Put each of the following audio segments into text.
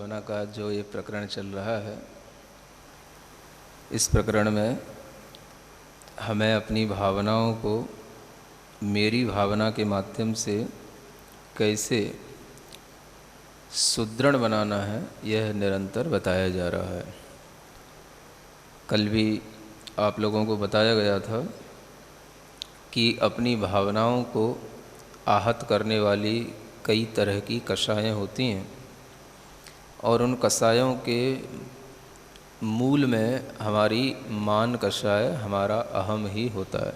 भावना का जो ये प्रकरण चल रहा है, इस प्रकरण में हमें अपनी भावनाओं को मेरी भावना के माध्यम से कैसे सुदृढ़ बनाना है, यह निरंतर बताया जा रहा है। कल भी आप लोगों को बताया गया था कि अपनी भावनाओं को आहत करने वाली कई तरह की कषायें होती हैं और उन कषायों के मूल में हमारी मान कषाय, हमारा अहम ही होता है।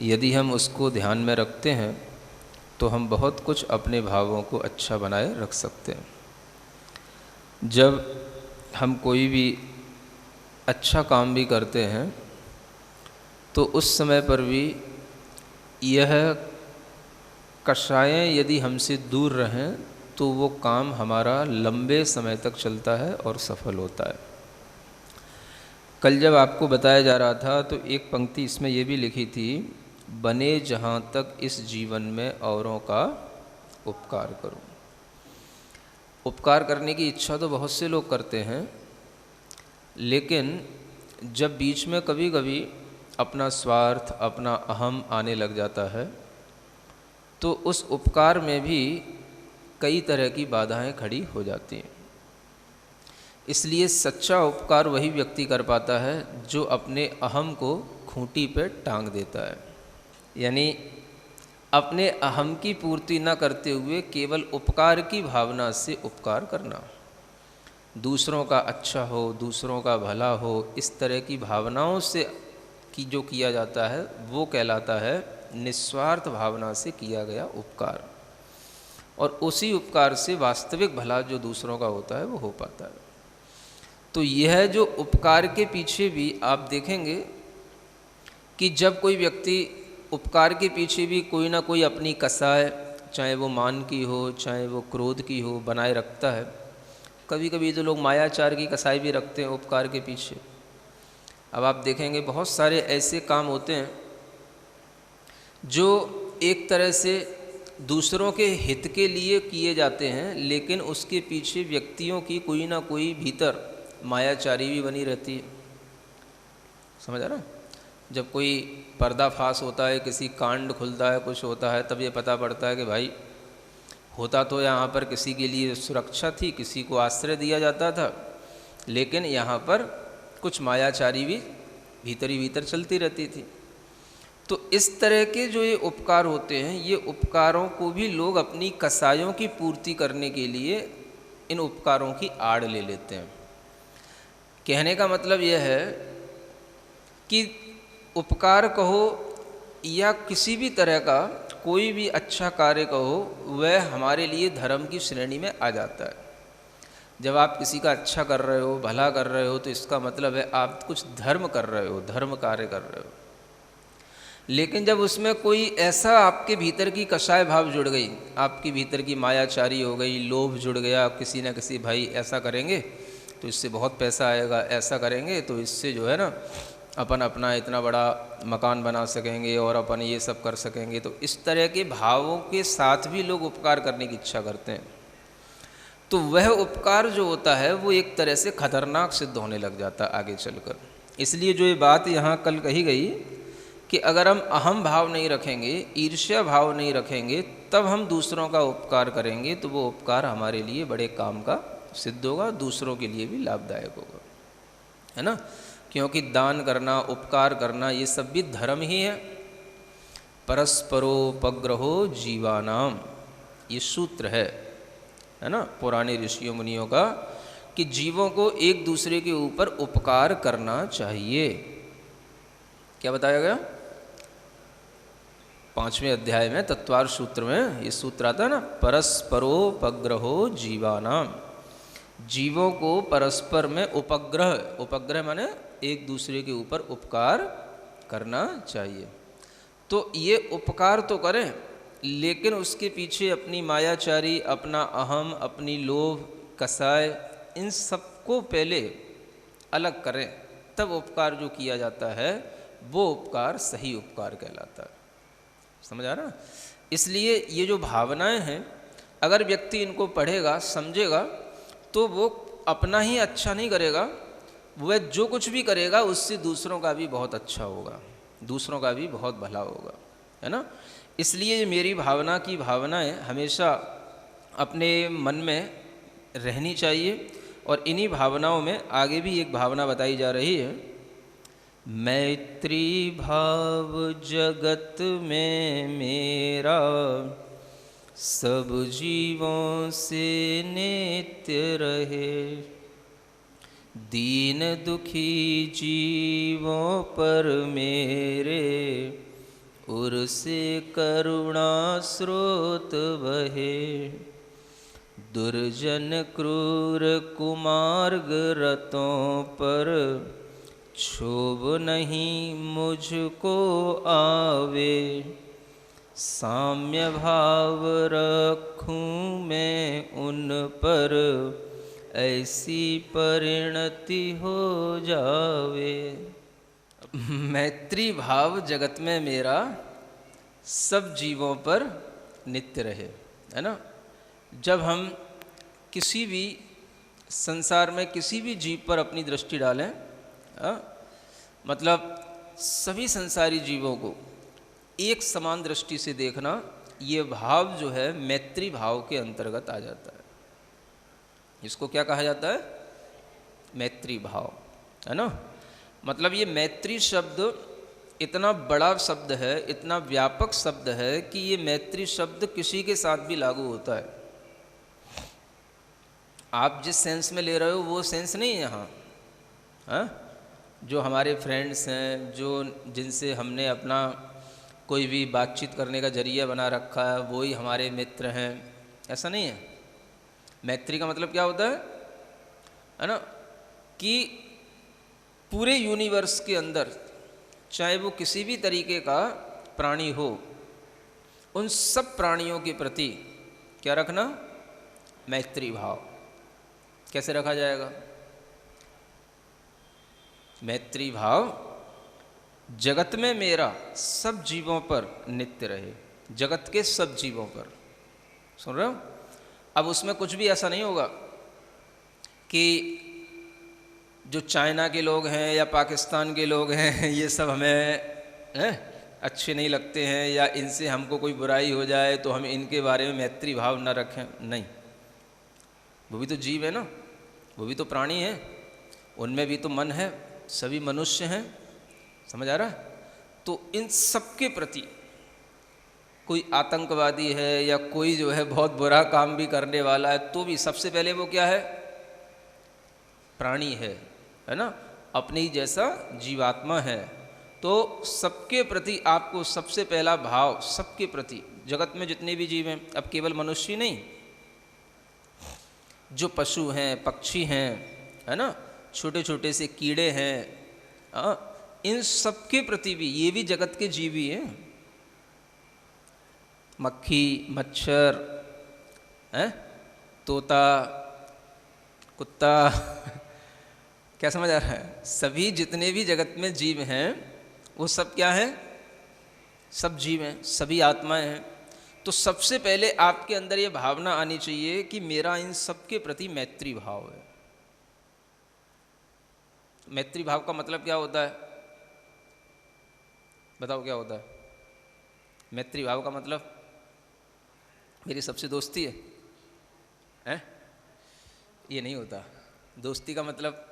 यदि हम उसको ध्यान में रखते हैं तो हम बहुत कुछ अपने भावों को अच्छा बनाए रख सकते हैं। जब हम कोई भी अच्छा काम भी करते हैं तो उस समय पर भी यह कषायें यदि हमसे दूर रहें तो वो काम हमारा लंबे समय तक चलता है और सफल होता है। कल जब आपको बताया जा रहा था तो एक पंक्ति इसमें ये भी लिखी थी, बने जहाँ तक इस जीवन में औरों का उपकार करूं। उपकार करने की इच्छा तो बहुत से लोग करते हैं, लेकिन जब बीच में कभी कभी अपना स्वार्थ, अपना अहम आने लग जाता है तो उस उपकार में भी कई तरह की बाधाएं खड़ी हो जाती हैं। इसलिए सच्चा उपकार वही व्यक्ति कर पाता है जो अपने अहम को खूंटी पे टांग देता है। यानी अपने अहम की पूर्ति न करते हुए केवल उपकार की भावना से उपकार करना, दूसरों का अच्छा हो, दूसरों का भला हो, इस तरह की भावनाओं से की जो किया जाता है वो कहलाता है निस्वार्थ भावना से किया गया उपकार। और उसी उपकार से वास्तविक भला जो दूसरों का होता है वो हो पाता है। तो यह जो उपकार के पीछे भी आप देखेंगे कि जब कोई व्यक्ति उपकार के पीछे भी कोई ना कोई अपनी कसाय, चाहे वो मान की हो, चाहे वो क्रोध की हो, बनाए रखता है। कभी कभी तो लोग मायाचार की कसाई भी रखते हैं उपकार के पीछे। अब आप देखेंगे बहुत सारे ऐसे काम होते हैं जो एक तरह से दूसरों के हित के लिए किए जाते हैं, लेकिन उसके पीछे व्यक्तियों की कोई ना कोई भीतर मायाचारी भी बनी रहती है। समझ आ रहा है? जब कोई पर्दाफाश होता है, किसी कांड खुलता है, कुछ होता है, तब ये पता पड़ता है कि भाई होता तो यहाँ पर किसी के लिए सुरक्षा थी, किसी को आश्रय दिया जाता था, लेकिन यहाँ पर कुछ मायाचारी भी भीतर ही भीतर चलती रहती थी। तो इस तरह के जो ये उपकार होते हैं, ये उपकारों को भी लोग अपनी कसायों की पूर्ति करने के लिए इन उपकारों की आड़ ले लेते हैं। कहने का मतलब यह है कि उपकार कहो या किसी भी तरह का कोई भी अच्छा कार्य कहो, वह हमारे लिए धर्म की श्रेणी में आ जाता है। जब आप किसी का अच्छा कर रहे हो, भला कर रहे हो, तो इसका मतलब है आप कुछ धर्म कर रहे हो, धर्म कार्य कर रहे हो। लेकिन जब उसमें कोई ऐसा आपके भीतर की कषाय भाव जुड़ गई, आपकी भीतर की मायाचारी हो गई, लोभ जुड़ गया, किसी न किसी भाई ऐसा करेंगे तो इससे बहुत पैसा आएगा, ऐसा करेंगे तो इससे जो है ना अपन अपना इतना बड़ा मकान बना सकेंगे और अपन ये सब कर सकेंगे, तो इस तरह के भावों के साथ भी लोग उपकार करने की इच्छा करते हैं। तो वह उपकार जो होता है वो एक तरह से खतरनाक सिद्ध होने लग जाता है आगे चलकर। इसलिए जो ये बात यहाँ कल कही गई कि अगर हम अहम भाव नहीं रखेंगे, ईर्ष्या भाव नहीं रखेंगे, तब हम दूसरों का उपकार करेंगे तो वो उपकार हमारे लिए बड़े काम का सिद्ध होगा, दूसरों के लिए भी लाभदायक होगा, है ना। क्योंकि दान करना, उपकार करना, ये सब भी धर्म ही है। परस्परोपग्रहो जीवानाम, ये सूत्र है ना, पुराने ऋषियों मुनियों का, कि जीवों को एक दूसरे के ऊपर उपकार करना चाहिए। क्या बताया गया? 5वें अध्याय में तत्वार्थ सूत्र में ये सूत्र आता है ना, परस्परोपग्रहो जीवानाम, जीवों को परस्पर में उपग्रह, उपग्रह माने एक दूसरे के ऊपर उपकार करना चाहिए। तो ये उपकार तो करें, लेकिन उसके पीछे अपनी मायाचारी, अपना अहम, अपनी लोभ, कसाय, इन सबको पहले अलग करें, तब उपकार जो किया जाता है वो उपकार सही उपकार कहलाता है। समझ आ रहा? इसलिए ये जो भावनाएं हैं, अगर व्यक्ति इनको पढ़ेगा, समझेगा, तो वो अपना ही अच्छा नहीं करेगा, वह जो कुछ भी करेगा उससे दूसरों का भी बहुत अच्छा होगा, दूसरों का भी बहुत भला होगा, है ना। इसलिए ये मेरी भावना की भावनाएं हमेशा अपने मन में रहनी चाहिए। और इन्हीं भावनाओं में आगे भी एक भावना बताई जा रही है, मैत्री भाव जगत में मेरा, सब जीवों से नित्य रहे। दीन दुखी जीवों पर मेरे, उर से करुणा स्रोत बहे। दुर्जन क्रूर कुमार्ग रतों पर, क्षोभ नहीं मुझको आवे। साम्य भाव रखूं मैं उन पर, ऐसी परिणति हो जावे। मैत्री भाव जगत में मेरा, सब जीवों पर नित्य रहे, है ना। जब हम किसी भी संसार में किसी भी जीव पर अपनी दृष्टि डालें, मतलब सभी संसारी जीवों को एक समान दृष्टि से देखना, ये भाव जो है मैत्री भाव के अंतर्गत आ जाता है। इसको क्या कहा जाता है? मैत्री भाव, है ना। मतलब ये मैत्री शब्द इतना बड़ा शब्द है, इतना व्यापक शब्द है कि ये मैत्री शब्द किसी के साथ भी लागू होता है। आप जिस सेंस में ले रहे हो वो सेंस नहीं है यहाँ, हाँ। जो हमारे फ्रेंड्स हैं, जो जिनसे हमने अपना कोई भी बातचीत करने का जरिया बना रखा है, वो ही हमारे मित्र हैं, ऐसा नहीं है। मैत्री का मतलब क्या होता है ना, कि पूरे यूनिवर्स के अंदर चाहे वो किसी भी तरीके का प्राणी हो, उन सब प्राणियों के प्रति क्या रखना? मैत्री भाव। कैसे रखा जाएगा? मैत्री भाव जगत में मेरा, सब जीवों पर नित्य रहे। जगत के सब जीवों पर, सुन रहे हो? अब उसमें कुछ भी ऐसा नहीं होगा कि जो चाइना के लोग हैं या पाकिस्तान के लोग हैं ये सब हमें अच्छे नहीं लगते हैं, या इनसे हमको कोई बुराई हो जाए तो हम इनके बारे में मैत्री भाव न रखें। नहीं, वो भी तो जीव है ना, वो भी तो प्राणी है, उनमें भी तो मन है, सभी मनुष्य हैं, समझ आ रहा है? तो इन सब के प्रति कोई आतंकवादी है या कोई जो है बहुत बुरा काम भी करने वाला है, तो भी सबसे पहले वो क्या है? प्राणी है ना, अपने ही जैसा जीवात्मा है। तो सबके प्रति आपको सबसे पहला भाव, सबके प्रति, जगत में जितने भी जीव हैं, अब केवल मनुष्य नहीं, जो पशु हैं, पक्षी हैं, है ना, छोटे छोटे से कीड़े हैं, इन सब के प्रति भी, ये भी जगत के जीव ही हैं। मक्खी, मच्छर, तोता, कुत्ता क्या समझ आ रहा है? सभी जितने भी जगत में जीव हैं वो सब क्या हैं? सब जीव हैं, सभी आत्माएं हैं। तो सबसे पहले आपके अंदर ये भावना आनी चाहिए कि मेरा इन सब के प्रति मैत्री भाव है। मैत्री भाव का मतलब क्या होता है? बताओ क्या होता है मैत्री भाव का मतलब? मेरी सबसे दोस्ती है? ये नहीं होता। दोस्ती का मतलब,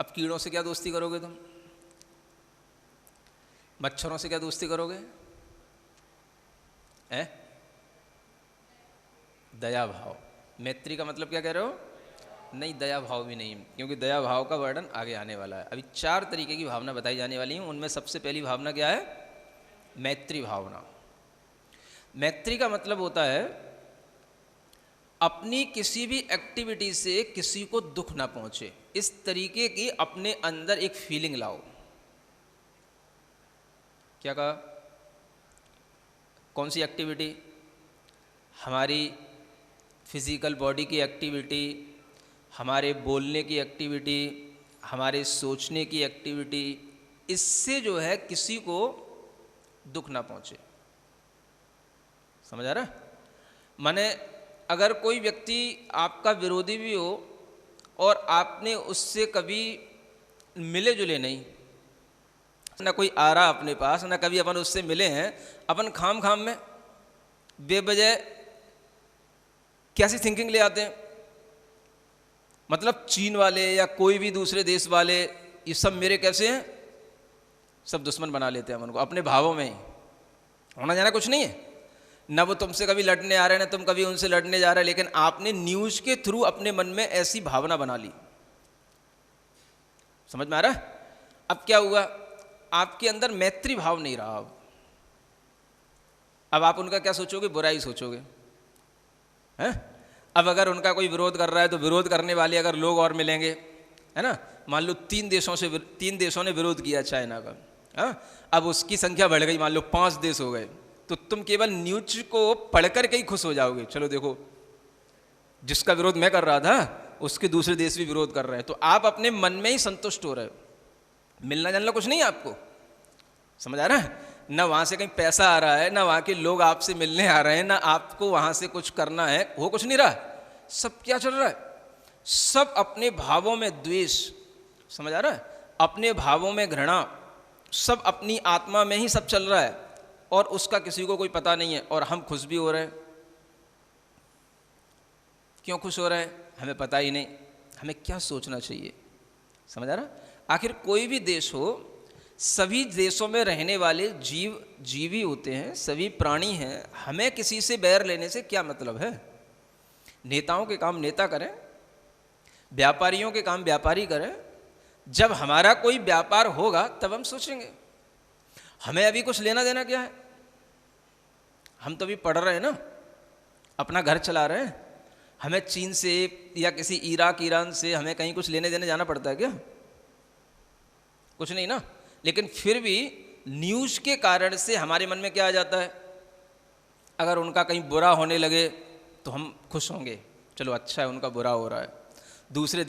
अब कीड़ों से क्या दोस्ती करोगे तुम? मच्छरों से क्या दोस्ती करोगे? दया भाव। मैत्री का मतलब क्या कह रहे हो? नहीं, दया भाव भी नहीं, क्योंकि दया भाव का वर्णन आगे आने वाला है। अभी 4 तरीके की भावना बताई जाने वाली हैं, उनमें सबसे पहली भावना क्या है? मैत्री भावना। मैत्री का मतलब होता है अपनी किसी भी एक्टिविटी से किसी को दुख ना पहुंचे, इस तरीके की अपने अंदर एक फीलिंग लाओ। क्या कहा? कौन सी एक्टिविटी? हमारी फिजिकल बॉडी की एक्टिविटी, हमारे बोलने की एक्टिविटी, हमारे सोचने की एक्टिविटी, इससे जो है किसी को दुख ना पहुंचे। समझ आ रहा है? माने अगर कोई व्यक्ति आपका विरोधी भी हो और आपने उससे कभी मिले जुले नहीं, ना कोई आ रहा अपने पास, ना कभी अपन उससे मिले हैं, अपन खाम खाम में बेवजह कैसी थिंकिंग ले आते हैं। मतलब चीन वाले या कोई भी दूसरे देश वाले, ये सब मेरे कैसे हैं, सब दुश्मन बना लेते हैं अपन को अपने भावों में ही। होना जाना कुछ नहीं है, ना वो तुमसे कभी लड़ने आ रहे हैं, ना तुम कभी उनसे लड़ने जा रहे हैं, लेकिन आपने न्यूज़ के थ्रू अपने मन में ऐसी भावना बना ली। समझ में आ रहा है? अब क्या हुआ, आपके अंदर मैत्री भाव नहीं रहा। अब आप उनका क्या सोचोगे, बुराई सोचोगे, हैं? अब अगर उनका कोई विरोध कर रहा है तो विरोध करने वाले अगर लोग और मिलेंगे, है ना, मान लो 3 देशों ने विरोध किया चाइना का, हाँ, अब उसकी संख्या बढ़ गई, मान लो 5 देश हो गए, तो तुम केवल न्यूज को पढ़कर के ही खुश हो जाओगे, चलो देखो जिसका विरोध मैं कर रहा था उसके दूसरे देश भी विरोध कर रहे हैं, तो आप अपने मन में ही संतुष्ट हो रहे हो। मिलना जुलना कुछ नहीं है आपको, समझ आ रहा है? ना वहाँ से कहीं पैसा आ रहा है, ना वहाँ के लोग आपसे मिलने आ रहे हैं, ना आपको वहाँ से कुछ करना है, वो कुछ नहीं रहा। सब क्या चल रहा है, सब अपने भावों में द्वेष, समझ आ रहा है, अपने भावों में घृणा, सब अपनी आत्मा में ही सब चल रहा है और उसका किसी को कोई पता नहीं है। और हम खुश भी हो रहे हैं। क्यों खुश हो रहे हैं हमें पता ही नहीं, हमें क्या सोचना चाहिए, समझ आ रहा? आखिर कोई भी देश हो, सभी देशों में रहने वाले जीवी होते हैं, सभी प्राणी हैं, हमें किसी से बैर लेने से क्या मतलब है। नेताओं के काम नेता करें, व्यापारियों के काम व्यापारी करें, जब हमारा कोई व्यापार होगा तब हम सोचेंगे। हमें अभी कुछ लेना देना क्या है, हम तो अभी पढ़ रहे हैं ना, अपना घर चला रहे हैं। हमें चीन से या किसी इराक ईरान से हमें कहीं कुछ लेने देने जाना पड़ता है क्या? कुछ नहीं ना। लेकिन फिर भी न्यूज़ के कारण से हमारे मन में क्या आ जाता है, अगर उनका कहीं बुरा होने लगे तो हम खुश होंगे, चलो अच्छा है उनका बुरा हो रहा है। दूसरे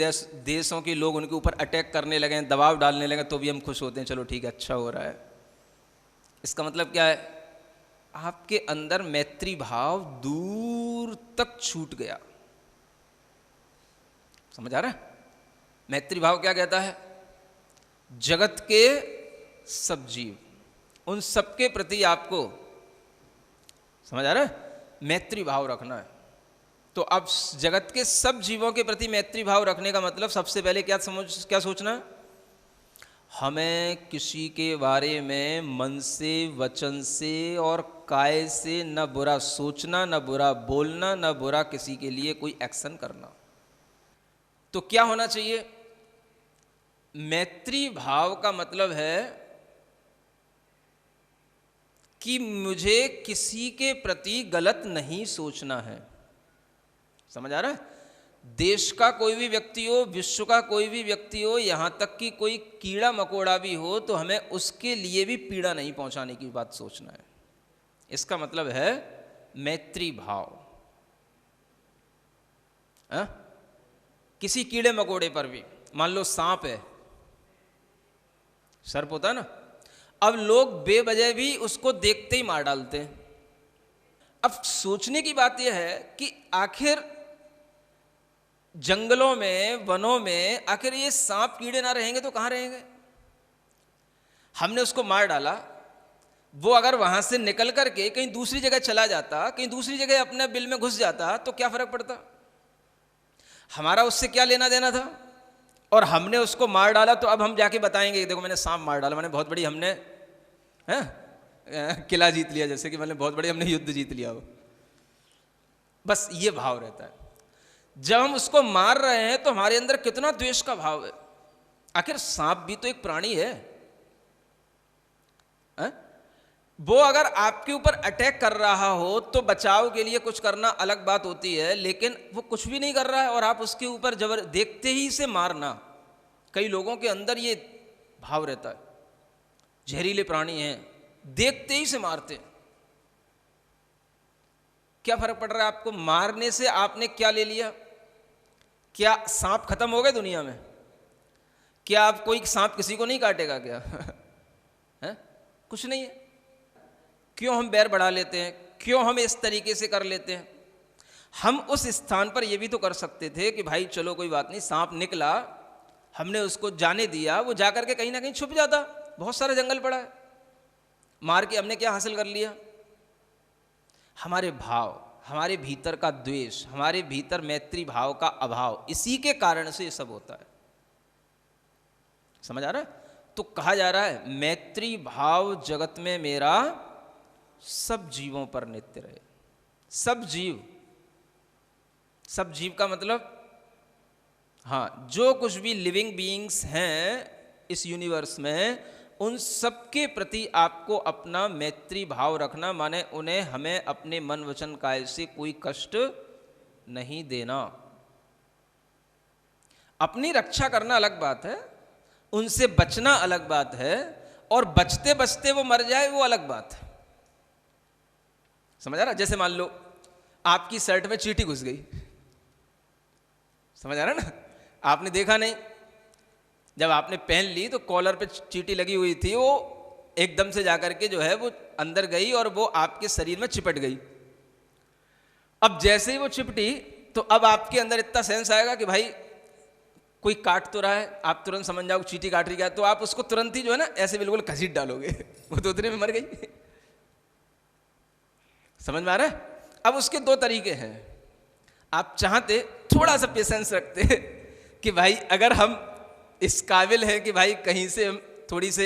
देशों के लोग उनके ऊपर अटैक करने लगे, दबाव डालने लगे, तो भी हम खुश होते हैं, चलो ठीक है अच्छा हो रहा है। इसका मतलब क्या है, आपके अंदर मैत्री भाव दूर तक छूट गया। समझ आ रहा है? मैत्री भाव क्या कहता है, जगत के सब जीव, उन सबके प्रति आपको, समझ आ रहा है, मैत्री भाव रखना है। तो अब जगत के सब जीवों के प्रति मैत्री भाव रखने का मतलब सबसे पहले क्या सोचना है, हमें किसी के बारे में मन से, वचन से और काय से न बुरा सोचना, न बुरा बोलना, न बुरा किसी के लिए कोई एक्शन करना। तो क्या होना चाहिए, मैत्री भाव का मतलब है कि मुझे किसी के प्रति गलत नहीं सोचना है। समझ आ रहा है? देश का कोई भी व्यक्ति हो, विश्व का कोई भी व्यक्ति हो, यहां तक कि कोई कीड़ा मकोड़ा भी हो, तो हमें उसके लिए भी पीड़ा नहीं पहुंचाने की बात सोचना है। इसका मतलब है मैत्री भाव। किसी कीड़े मकोड़े पर भी, मान लो सांप है, सर्प होता है ना, अब लोग बेवजह भी उसको देखते ही मार डालते हैं। अब सोचने की बात यह है कि आखिर जंगलों में, वनों में, आखिर ये सांप कीड़े ना रहेंगे तो कहां रहेंगे। हमने उसको मार डाला, वो अगर वहां से निकल करके कहीं दूसरी जगह चला जाता, कहीं दूसरी जगह अपने बिल में घुस जाता, तो क्या फर्क पड़ता, हमारा उससे क्या लेना देना था। और हमने उसको मार डाला, तो अब हम जाके बताएंगे देखो मैंने सांप मार डाला, मैंने बहुत बड़ी, हमने किला जीत लिया, जैसे कि मैंने बहुत बड़ी हमने युद्ध जीत लिया हो। बस ये भाव रहता है। जब हम उसको मार रहे हैं तो हमारे अंदर कितना द्वेष का भाव है। आखिर सांप भी तो एक प्राणी है, वो अगर आपके ऊपर अटैक कर रहा हो तो बचाव के लिए कुछ करना अलग बात होती है, लेकिन वो कुछ भी नहीं कर रहा है और आप उसके ऊपर जबर देखते ही से मारना। कई लोगों के अंदर ये भाव रहता है, जहरीले प्राणी हैं, देखते ही से मारते हैं। क्या फर्क पड़ रहा है आपको, मारने से आपने क्या ले लिया? क्या सांप खत्म हो गए दुनिया में? क्या आप, कोई सांप किसी को नहीं काटेगा क्या? है? कुछ नहीं है। क्यों हम बैर बढ़ा लेते हैं, क्यों हम इस तरीके से कर लेते हैं? हम उस स्थान पर ये भी तो कर सकते थे कि भाई चलो कोई बात नहीं, सांप निकला, हमने उसको जाने दिया, वो जाकर के कहीं ना कहीं छुप जाता, बहुत सारा जंगल पड़ा है, मार के हमने क्या हासिल कर लिया? हमारे भाव, हमारे भीतर का द्वेष, हमारे भीतर मैत्री भाव का अभाव, इसी के कारण से ये सब होता है। समझ आ रहा है? तो कहा जा रहा है मैत्री भाव जगत में मेरा सब जीवों पर नित्य रहे। सब जीव, सब जीव का मतलब हाँ, जो कुछ भी लिविंग बीइंग्स हैं इस यूनिवर्स में, उन सब के प्रति आपको अपना मैत्री भाव रखना, माने उन्हें हमें अपने मन वचन काया से कोई कष्ट नहीं देना। अपनी रक्षा करना अलग बात है, उनसे बचना अलग बात है, और बचते बचते वो मर जाए वो अलग बात है। समझ आ रहा? जैसे मान लो आपकी शर्ट में चींटी घुस गई, समझ आ रहा ना? आपने देखा नहीं, जब आपने पहन ली तो कॉलर पे चींटी लगी हुई थी, वो एकदम से जाकर के जो है वो अंदर गई और वो आपके शरीर में चिपट गई। अब जैसे ही वो चिपटी तो अब आपके अंदर इतना सेंस आएगा कि भाई कोई काट तो रहा है, आप तुरंत समझ जाओ चींटी काट रही है, तो आप उसको तुरंत ही जो है ना ऐसे बिल्कुल घसीट डालोगे, वो तो उतने में मर गई। समझ में आ रहा है? अब उसके दो तरीके हैं। आप चाहते, थोड़ा सा पेशेंस रखते कि भाई अगर हम इस काबिल हैं कि भाई कहीं से हम थोड़ी से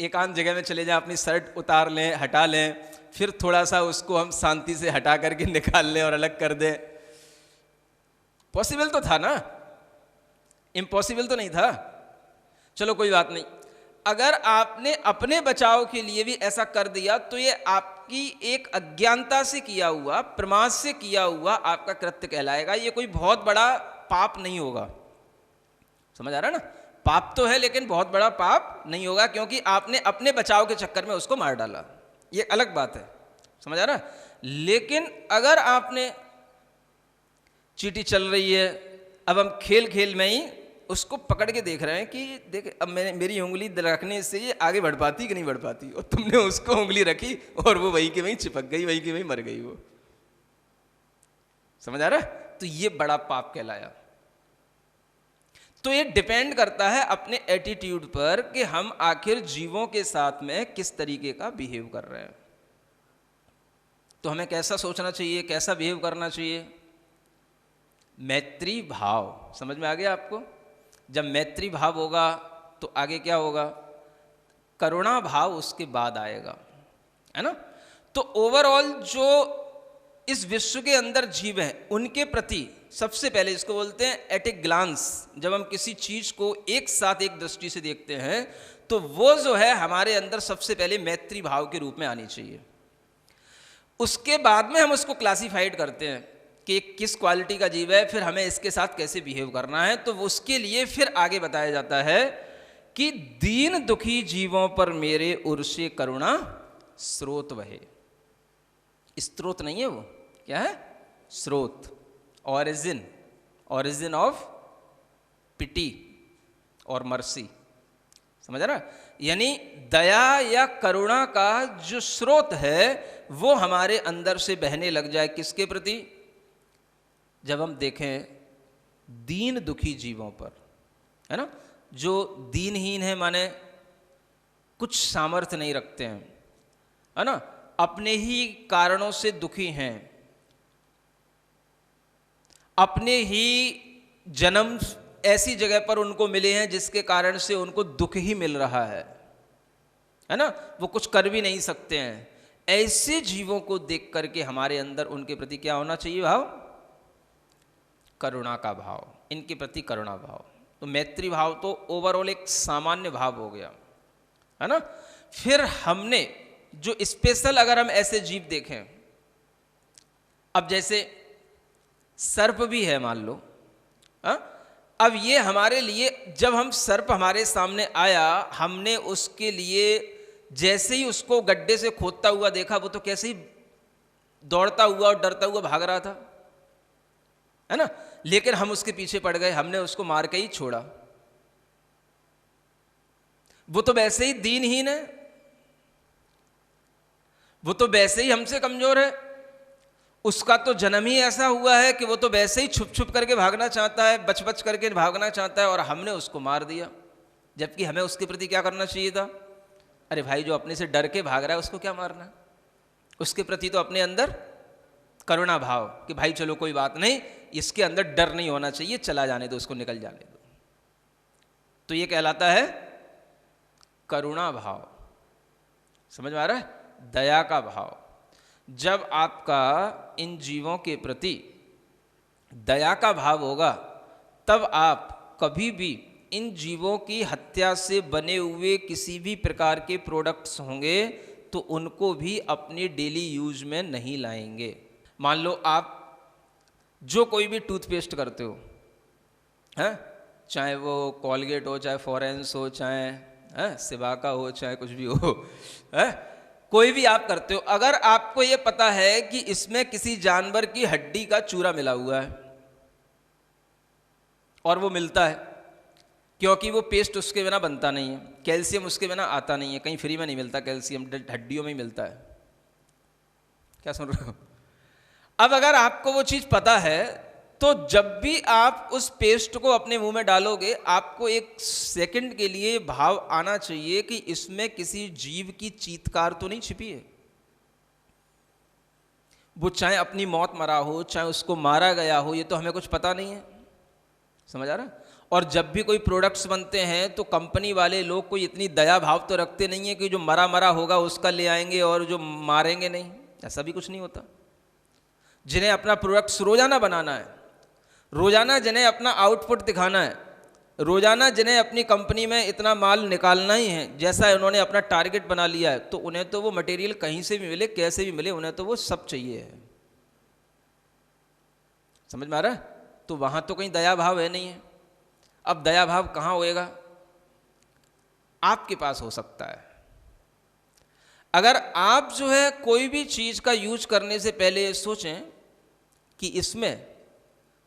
एकांत जगह में चले जाएं, अपनी शर्ट उतार लें, हटा लें, फिर थोड़ा सा उसको हम शांति से हटा करके निकाल लें और अलग कर दें। पॉसिबल तो था ना, इम्पॉसिबल तो नहीं था। चलो कोई बात नहीं, अगर आपने अपने बचाव के लिए भी ऐसा कर दिया तो ये आपकी एक अज्ञानता से किया हुआ, प्रमाद से किया हुआ आपका कृत्य कहलाएगा। ये कोई बहुत बड़ा पाप नहीं होगा। समझ आ रहा है ना? पाप तो है लेकिन बहुत बड़ा पाप नहीं होगा, क्योंकि आपने अपने बचाव के चक्कर में उसको मार डाला, ये अलग बात है। समझ आ रहा है? लेकिन अगर आपने, चींटी चल रही है, अब हम खेल खेल में ही उसको पकड़ के देख रहे हैं कि देख अब मैंने मेरी उंगली रखने से ये आगे बढ़ पाती कि नहीं बढ़ पाती, और तुमने उसको उंगली रखी और वो वहीं के वहीं चिपक गई, वहीं के वहीं मर गई वो। समझ आ रहा है? तो ये बड़ा पाप कहलाया। तो ये डिपेंड करता है अपने एटीट्यूड पर कि हम आखिर जीवों के साथ में किस तरीके का बिहेव कर रहे हैं। तो हमें कैसा सोचना चाहिए, कैसा बिहेव करना चाहिए? मैत्री भाव। समझ में आ गया आपको? जब मैत्री भाव होगा तो आगे क्या होगा? करुणा भाव उसके बाद आएगा, है ना? तो ओवरऑल जो इस विश्व के अंदर जीव हैं उनके प्रति सबसे पहले, इसको बोलते हैं एट ए ग्लांस, जब हम किसी चीज को एक साथ एक दृष्टि से देखते हैं तो वो जो है हमारे अंदर सबसे पहले मैत्री भाव के रूप में आनी चाहिए। उसके बाद में हम उसको क्लासिफाइड करते हैं कि किस क्वालिटी का जीव है, फिर हमें इसके साथ कैसे बिहेव करना है। तो उसके लिए फिर आगे बताया जाता है कि दीन दुखी जीवों पर मेरे उर से करुणा स्रोत बहे। स्रोत नहीं है वो, क्या है? स्रोत, ऑरिजिन, ऑरिजिन ऑफ पिटी और मर्सी। समझ रहा? यानी दया या करुणा का जो स्रोत है वो हमारे अंदर से बहने लग जाए। किसके प्रति? जब हम देखें दीन दुखी जीवों पर, है ना? जो दीनहीन है, माने कुछ सामर्थ्य नहीं रखते हैं, है ना? अपने ही कारणों से दुखी हैं, अपने ही जन्म ऐसी जगह पर उनको मिले हैं जिसके कारण से उनको दुख ही मिल रहा है ना? वो कुछ कर भी नहीं सकते हैं। ऐसे जीवों को देख करके हमारे अंदर उनके प्रति क्या होना चाहिए भाव? करुणा का भाव, इनके प्रति करुणा भाव। तो मैत्री भाव तो ओवरऑल एक सामान्य भाव हो गया, है ना? फिर हमने जो स्पेशल, अगर हम ऐसे जीव देखें, अब जैसे सर्प भी है मान लो, हा? अब ये हमारे लिए, जब हम सर्प हमारे सामने आया, हमने उसके लिए जैसे ही उसको गड्ढे से खोदता हुआ देखा, वो तो कैसे ही दौड़ता हुआ और डरता हुआ भाग रहा था, है ना? लेकिन हम उसके पीछे पड़ गए, हमने उसको मार के ही छोड़ा। वो तो वैसे ही दीनहीन है, वो तो वैसे ही हमसे कमजोर है, उसका तो जन्म ही ऐसा हुआ है कि वो तो वैसे ही छुप छुप करके भागना चाहता है, बच बच करके भागना चाहता है, और हमने उसको मार दिया। जबकि हमें उसके प्रति क्या करना चाहिए था? अरे भाई, जो अपने से डर के भाग रहा है उसको क्या मारना? उसके प्रति तो अपने अंदर करुणा भाव कि भाई चलो कोई बात नहीं, इसके अंदर डर नहीं होना चाहिए, चला जाने दो, उसको निकल जाने दो। तो ये कहलाता है करुणा भाव। समझ में आ रहा है? दया का भाव। जब आपका इन जीवों के प्रति दया का भाव होगा, तब आप कभी भी इन जीवों की हत्या से बने हुए किसी भी प्रकार के प्रोडक्ट्स होंगे तो उनको भी अपने डेली यूज में नहीं लाएंगे। मान लो आप जो कोई भी टूथपेस्ट करते हो, हैं, चाहे वो कॉलगेट हो, चाहे फॉरेंस हो, चाहे सिवाका हो, चाहे कुछ भी हो, है, कोई भी आप करते हो, अगर आपको ये पता है कि इसमें किसी जानवर की हड्डी का चूरा मिला हुआ है, और वो मिलता है क्योंकि वो पेस्ट उसके बिना बनता नहीं है, कैल्शियम उसके बिना आता नहीं है, कहीं फ्री में नहीं मिलता, कैल्शियम हड्डियों में ही मिलता है। क्या सुन रहे हो? अब अगर आपको वो चीज़ पता है, तो जब भी आप उस पेस्ट को अपने मुंह में डालोगे, आपको एक सेकंड के लिए भाव आना चाहिए कि इसमें किसी जीव की चीत्कार तो नहीं छिपी है। वो चाहे अपनी मौत मरा हो, चाहे उसको मारा गया हो, ये तो हमें कुछ पता नहीं है। समझ आ रहा है? और जब भी कोई प्रोडक्ट्स बनते हैं तो कंपनी वाले लोग कोई इतनी दया भाव तो रखते नहीं है कि जो मरा मरा होगा उसका ले आएंगे और जो मारेंगे नहीं, ऐसा भी कुछ नहीं होता। जिन्हें अपना प्रोडक्ट्स रोजाना बनाना है, रोजाना जिन्हें अपना आउटपुट दिखाना है, रोजाना जिन्हें अपनी कंपनी में इतना माल निकालना ही है, जैसा उन्होंने अपना टारगेट बना लिया है, तो उन्हें तो वो मटेरियल कहीं से भी मिले, कैसे भी मिले, उन्हें तो वो सब चाहिए है। समझ में आ रहा है? तो वहां तो कहीं दया भाव है नहीं है। अब दया भाव कहाँ होएगा? आपके पास हो सकता है। अगर आप जो है कोई भी चीज का यूज करने से पहले ये सोचें कि इसमें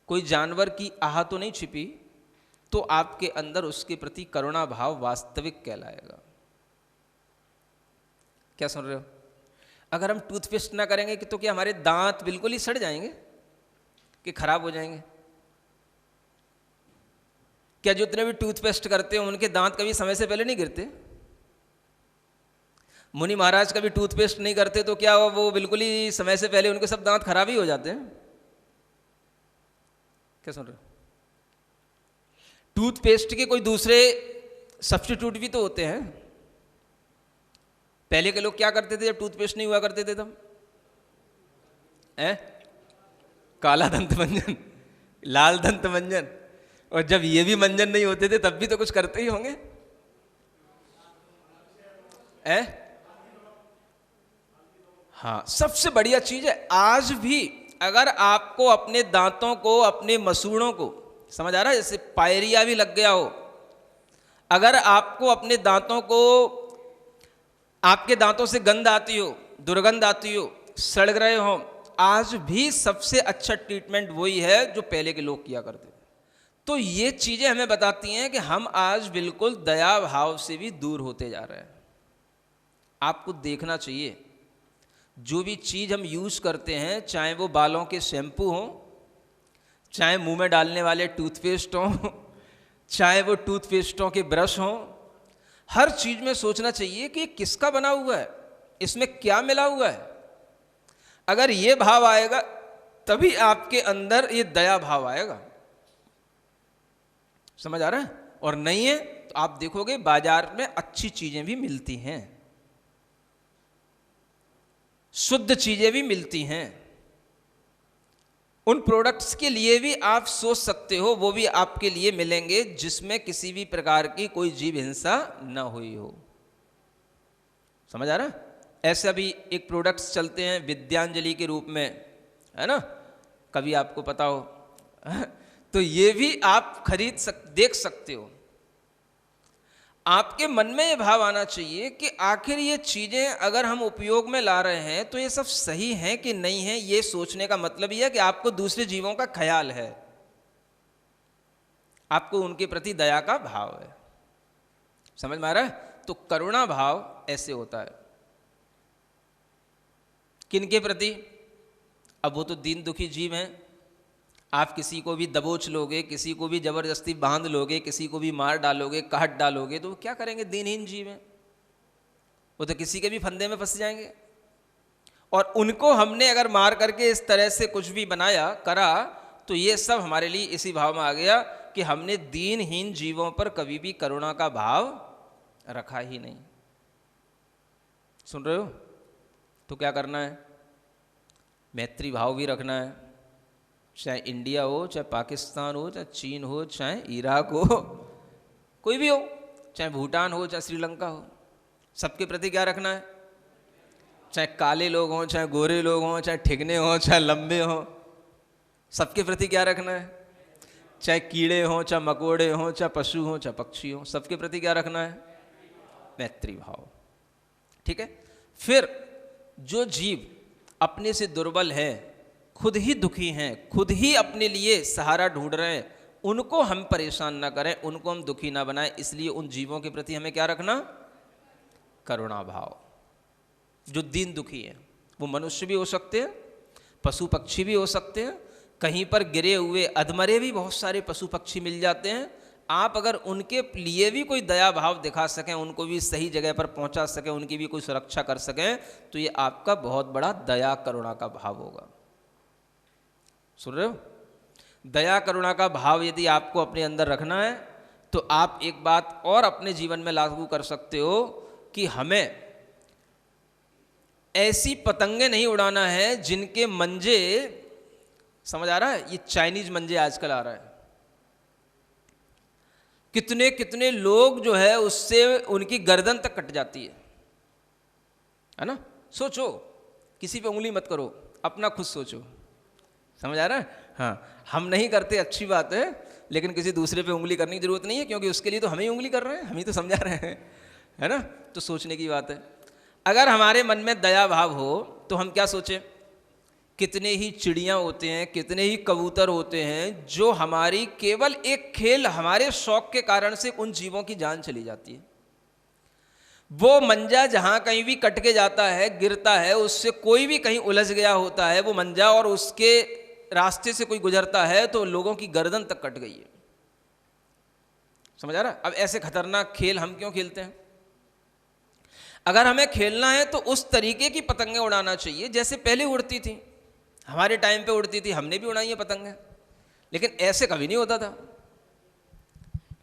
कोई जानवर की आह तो नहीं छिपी, तो आपके अंदर उसके प्रति करुणा भाव वास्तविक कहलाएगा। क्या सुन रहे हो? अगर हम टूथपेस्ट ना करेंगे कि तो क्या हमारे दांत बिल्कुल ही सड़ जाएंगे कि खराब हो जाएंगे? क्या जितने भी टूथपेस्ट करते हैं उनके दांत कभी समय से पहले नहीं गिरते? मुनि महाराज कभी टूथपेस्ट नहीं करते तो क्या वो बिल्कुल ही समय से पहले उनके सब दांत खराब ही हो जाते हैं? क्या सुन रहे हो? टूथपेस्ट के कोई दूसरे सब्स्टिट्यूट भी तो होते हैं। पहले के लोग क्या करते थे जब टूथपेस्ट नहीं हुआ करते थे तब? काला दंत मंजन, लाल दंत मंजन, और जब ये भी मंजन नहीं होते थे तब भी तो कुछ करते ही होंगे। हाँ, सबसे बढ़िया चीज है, आज भी अगर आपको अपने दांतों को, अपने मसूड़ों को, समझ आ रहा है, जैसे पायरिया भी लग गया हो, अगर आपको अपने दांतों को, आपके दांतों से गंध आती हो, दुर्गंध आती हो, सड़ रहे हो, आज भी सबसे अच्छा ट्रीटमेंट वही है जो पहले के लोग किया करते थे। तो ये चीजें हमें बताती हैं कि हम आज बिल्कुल दया भाव से भी दूर होते जा रहे हैं। आपको देखना चाहिए, जो भी चीज हम यूज करते हैं, चाहे वो बालों के शैम्पू हो, चाहे मुंह में डालने वाले टूथपेस्ट हो, चाहे वो टूथपेस्टों के ब्रश हो, हर चीज में सोचना चाहिए कि किसका बना हुआ है, इसमें क्या मिला हुआ है। अगर ये भाव आएगा तभी आपके अंदर ये दया भाव आएगा। समझ आ रहा है? और नहीं है तो आप देखोगे बाजार में अच्छी चीजें भी मिलती हैं, शुद्ध चीजें भी मिलती हैं, उन प्रोडक्ट्स के लिए भी आप सोच सकते हो, वो भी आपके लिए मिलेंगे जिसमें किसी भी प्रकार की कोई जीव हिंसा न हुई हो। समझ आ रहा है? ऐसा भी एक प्रोडक्ट्स चलते हैं विद्यांजलि के रूप में, है ना, कभी आपको पता हो तो ये भी आप देख सकते हो। आपके मन में ये भाव आना चाहिए कि आखिर ये चीजें अगर हम उपयोग में ला रहे हैं तो ये सब सही है कि नहीं है। ये सोचने का मतलब यह है कि आपको दूसरे जीवों का ख्याल है, आपको उनके प्रति दया का भाव है। समझ में आ रहा है? तो करुणा भाव ऐसे होता है। किनके प्रति? अब वो तो दीन दुखी जीव हैं, आप किसी को भी दबोच लोगे, किसी को भी ज़बरदस्ती बांध लोगे, किसी को भी मार डालोगे, काट डालोगे, तो वो क्या करेंगे? दीनहीन जीव हैं, वो तो किसी के भी फंदे में फंस जाएंगे। और उनको हमने अगर मार करके इस तरह से कुछ भी बनाया करा, तो ये सब हमारे लिए इसी भाव में आ गया कि हमने दीनहीन जीवों पर कभी भी करुणा का भाव रखा ही नहीं। सुन रहे हो? तो क्या करना है? मैत्री भाव भी रखना है, चाहे इंडिया हो, चाहे पाकिस्तान हो, चाहे चीन हो, चाहे इराक हो, कोई भी हो, चाहे भूटान हो, चाहे श्रीलंका हो, सबके प्रति क्या रखना है? चाहे काले लोग हों, चाहे गोरे लोग हों, चाहे ठिगने हों, चाहे लंबे हों, सबके प्रति क्या रखना है? चाहे कीड़े हों, चाहे मकोड़े हों, चाहे पशु हों, चाहे पक्षी हों, सबके प्रति क्या रखना है? मैत्री भाव। ठीक है। फिर जो जीव अपने से दुर्बल है, खुद ही दुखी हैं, खुद ही अपने लिए सहारा ढूंढ रहे हैं, उनको हम परेशान ना करें, उनको हम दुखी ना बनाएं। इसलिए उन जीवों के प्रति हमें क्या रखना? करुणा भाव। जो दीन दुखी है, वो मनुष्य भी हो सकते हैं, पशु पक्षी भी हो सकते हैं, कहीं पर गिरे हुए अधमरे भी बहुत सारे पशु पक्षी मिल जाते हैं। आप अगर उनके लिए भी कोई दया भाव दिखा सकें, उनको भी सही जगह पर पहुंचा सकें, उनकी भी कोई सुरक्षा कर सकें, तो ये आपका बहुत बड़ा दया करुणा का भाव होगा। सुन रहे हो? दया करुणा का भाव यदि आपको अपने अंदर रखना है, तो आप एक बात और अपने जीवन में लागू कर सकते हो कि हमें ऐसी पतंगे नहीं उड़ाना है जिनके मंजे, समझ आ रहा है? ये चाइनीज मंजे आजकल आ रहा है, कितने कितने लोग जो है उससे उनकी गर्दन तक कट जाती है ना? सोचो, किसी पे उंगली मत करो, अपना खुद सोचो। समझ आ रहा है? हाँ, हम नहीं करते, अच्छी बात है, लेकिन किसी दूसरे पे उंगली करने की जरूरत नहीं है, क्योंकि उसके लिए तो हमें ही उंगली कर रहे हैं, हम ही तो समझा रहे हैं, है ना? तो सोचने की बात है। अगर हमारे मन में दया भाव हो तो हम क्या सोचें? कितने ही चिड़ियाँ होते हैं, कितने ही कबूतर होते हैं जो हमारी केवल एक खेल, हमारे शौक के कारण से उन जीवों की जान चली जाती है। वो मंजा जहाँ कहीं भी कट के जाता है, गिरता है, उससे कोई भी कहीं उलझ गया होता है वो मंजा, और उसके रास्ते से कोई गुजरता है तो लोगों की गर्दन तक कट गई है। समझ आ रहा? अब ऐसे खतरनाक खेल हम क्यों खेलते हैं? अगर हमें खेलना है तो उस तरीके की पतंगें उड़ाना चाहिए जैसे पहले उड़ती थी, हमारे टाइम पे उड़ती थी, हमने भी उड़ाई है पतंगें, लेकिन ऐसे कभी नहीं होता था।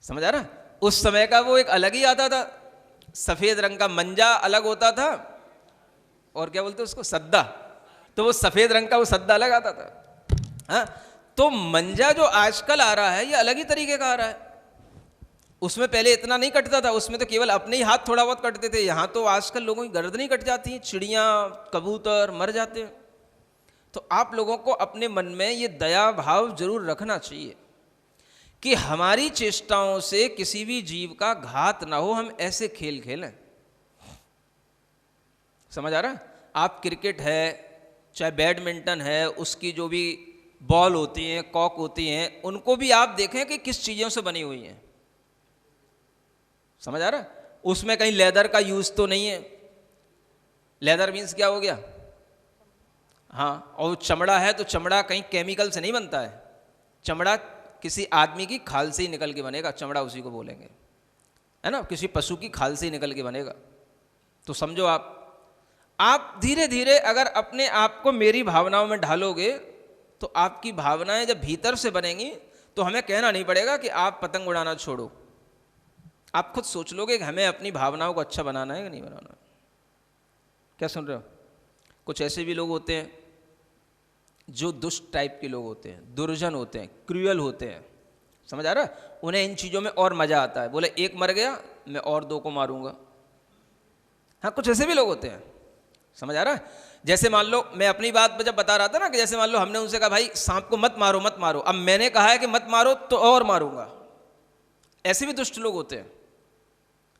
समझ आ रहा? उस समय का वो एक अलग ही आता था, सफेद रंग का मंजा अलग होता था, और क्या बोलते उसको, सद्दा, तो वो सफेद रंग का वो सद्दा अलग आता था। हाँ, तो मंजा जो आजकल आ रहा है ये अलग ही तरीके का आ रहा है। उसमें पहले इतना नहीं कटता था, उसमें तो केवल अपने ही हाथ थोड़ा बहुत कटते थे। यहाँ तो आजकल लोगों की गर्दनें कट जाती हैं, चिड़ियाँ कबूतर मर जाते हैं। तो आप लोगों को अपने मन में ये दया भाव जरूर रखना चाहिए कि हमारी चेष्टाओं से किसी भी जीव का घात ना हो, हम ऐसे खेल खेलें। समझ आ रहा है? आप क्रिकेट है, चाहे बैडमिंटन है, उसकी जो भी बॉल होती हैं, कॉक होती हैं, उनको भी आप देखें कि किस चीज़ों से बनी हुई हैं। समझ आ रहा है? उसमें कहीं लेदर का यूज़ तो नहीं है। लेदर मीन्स क्या हो गया? हाँ, और चमड़ा है तो चमड़ा कहीं केमिकल से नहीं बनता है, चमड़ा किसी आदमी की खाल से ही निकल के बनेगा, चमड़ा उसी को बोलेंगे, है ना? किसी पशु की खाल से ही निकल के बनेगा। तो समझो आप धीरे धीरे अगर अपने आप को मेरी भावनाओं में ढालोगे तो आपकी भावनाएं जब भीतर से बनेंगी तो हमें कहना नहीं पड़ेगा कि आप पतंग उड़ाना छोड़ो। आप खुद सोच लोगे कि हमें अपनी भावनाओं को अच्छा बनाना है कि नहीं बनाना। क्या सुन रहे हो? कुछ ऐसे भी लोग होते हैं जो दुष्ट टाइप के लोग होते हैं, दुर्जन होते हैं, क्रूअल होते हैं। समझ आ रहा है? उन्हें इन चीज़ों में और मज़ा आता है, बोले एक मर गया मैं और दो को मारूंगा। हाँ, कुछ ऐसे भी लोग होते हैं। समझ आ रहा है? जैसे मान लो, मैं अपनी बात जब बता रहा था ना, कि जैसे मान लो हमने उनसे कहा भाई सांप को मत मारो मत मारो, अब मैंने कहा है कि मत मारो तो और मारूंगा। ऐसे भी दुष्ट लोग होते हैं।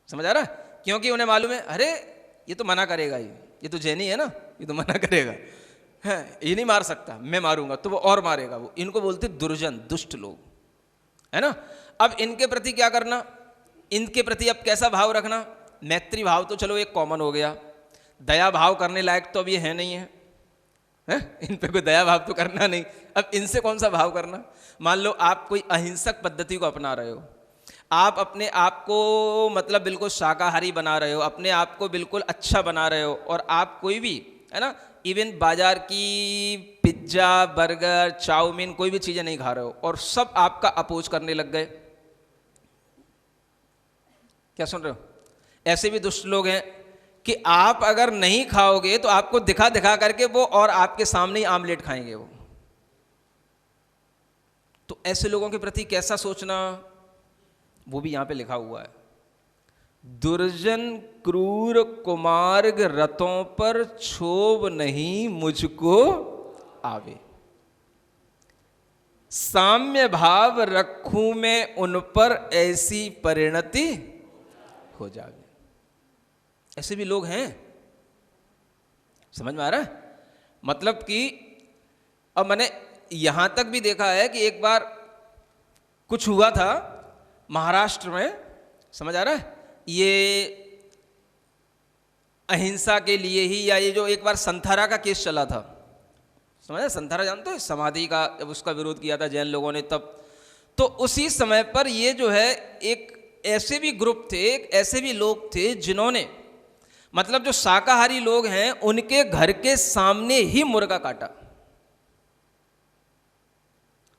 समझ आ रहा है? क्योंकि उन्हें मालूम है अरे ये तो मना करेगा, ये तो जैनी है ना, ये तो मना करेगा, है ये नहीं मार सकता, मैं मारूंगा तो वो और मारेगा। वो इनको बोलते दुर्जन, दुष्ट लोग, है ना? अब इनके प्रति क्या करना? इनके प्रति अब कैसा भाव रखना? मैत्री भाव तो चलो एक कॉमन हो गया, दया भाव करने लायक तो अब ये है नहीं है, है, इन पे कोई दया भाव तो करना नहीं। अब इनसे कौन सा भाव करना? मान लो आप कोई अहिंसक पद्धति को अपना रहे हो, आप अपने आप को मतलब बिल्कुल शाकाहारी बना रहे हो, अपने आप को बिल्कुल अच्छा बना रहे हो, और आप कोई भी, है ना, इवन बाजार की पिज्ज़ा बर्गर चाउमीन कोई भी चीज़ें नहीं खा रहे हो, और सब आपका अपोज करने लग गए। क्या सुन रहे हो? ऐसे भी दुष्ट लोग हैं कि आप अगर नहीं खाओगे तो आपको दिखा दिखा करके वो और आपके सामने ही आमलेट खाएंगे वो। तो ऐसे लोगों के प्रति कैसा सोचना, वो भी यहां पे लिखा हुआ है। दुर्जन क्रूर कुमार्ग रतों पर क्षोभ नहीं मुझको आवे, साम्य भाव रखूं मैं उन पर ऐसी परिणति हो जावे। ऐसे भी लोग हैं, समझ में आ रहा है? मतलब कि अब मैंने यहां तक भी देखा है कि एक बार कुछ हुआ था महाराष्ट्र में, समझ आ रहा है, ये अहिंसा के लिए ही, या ये जो एक बार संथारा का केस चला था, समझ, संथारा जानते हो, समाधि का, जब उसका विरोध किया था जैन लोगों ने तब, तो उसी समय पर ये जो है एक ऐसे भी ग्रुप थे, एक ऐसे भी लोग थे जिन्होंने मतलब जो शाकाहारी लोग हैं उनके घर के सामने ही मुर्गा काटा।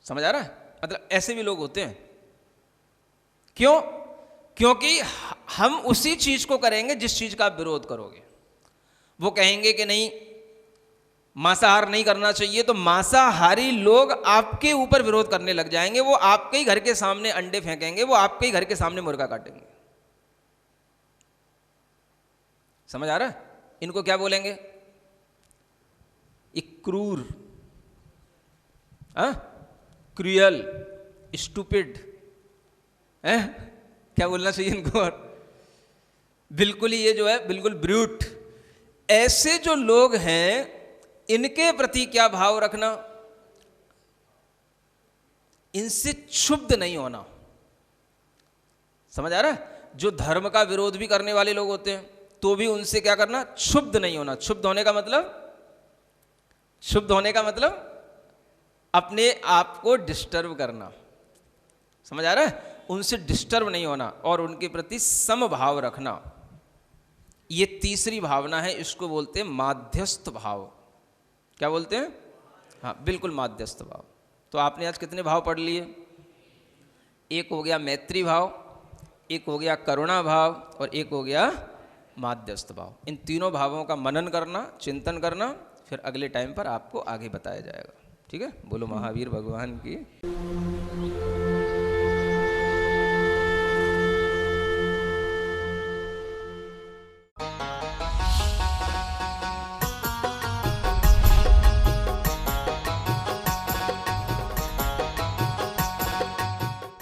समझ आ रहा है? मतलब ऐसे भी लोग होते हैं। क्यों? क्योंकि हम उसी चीज को करेंगे जिस चीज का आप विरोध करोगे। वो कहेंगे कि नहीं मांसाहार नहीं करना चाहिए, तो मांसाहारी लोग आपके ऊपर विरोध करने लग जाएंगे, वो आपके ही घर के सामने अंडे फेंकेंगे, वो आपके ही घर के सामने मुर्गा काटेंगे। समझ आ रहा है? इनको क्या बोलेंगे? एक क्रूर, क्रूअल, स्टूपिड, क्या बोलना चाहिए इनको? और बिल्कुल ही ये जो है बिल्कुल ब्रूट। ऐसे जो लोग हैं इनके प्रति क्या भाव रखना? इनसे क्षुब्ध नहीं होना। समझ आ रहा है? जो धर्म का विरोध भी करने वाले लोग होते हैं तो भी उनसे क्या करना? क्षुब्ध नहीं होना। क्षुब्ध होने का मतलब, क्षुब्ध होने का मतलब अपने आप को डिस्टर्ब करना। समझ आ रहा है? उनसे डिस्टर्ब नहीं होना और उनके प्रति समभाव रखना। ये तीसरी भावना है, इसको बोलते हैं माध्यस्थ भाव। क्या बोलते हैं? हाँ, बिल्कुल माध्यस्थ भाव। तो आपने आज कितने भाव पढ़ लिए? एक हो गया मैत्री भाव, एक हो गया करुणा भाव, और एक हो गया माध्यस्थ भाव। इन तीनों भावों का मनन करना, चिंतन करना, फिर अगले टाइम पर आपको आगे बताया जाएगा। ठीक है? बोलो महावीर भगवान की।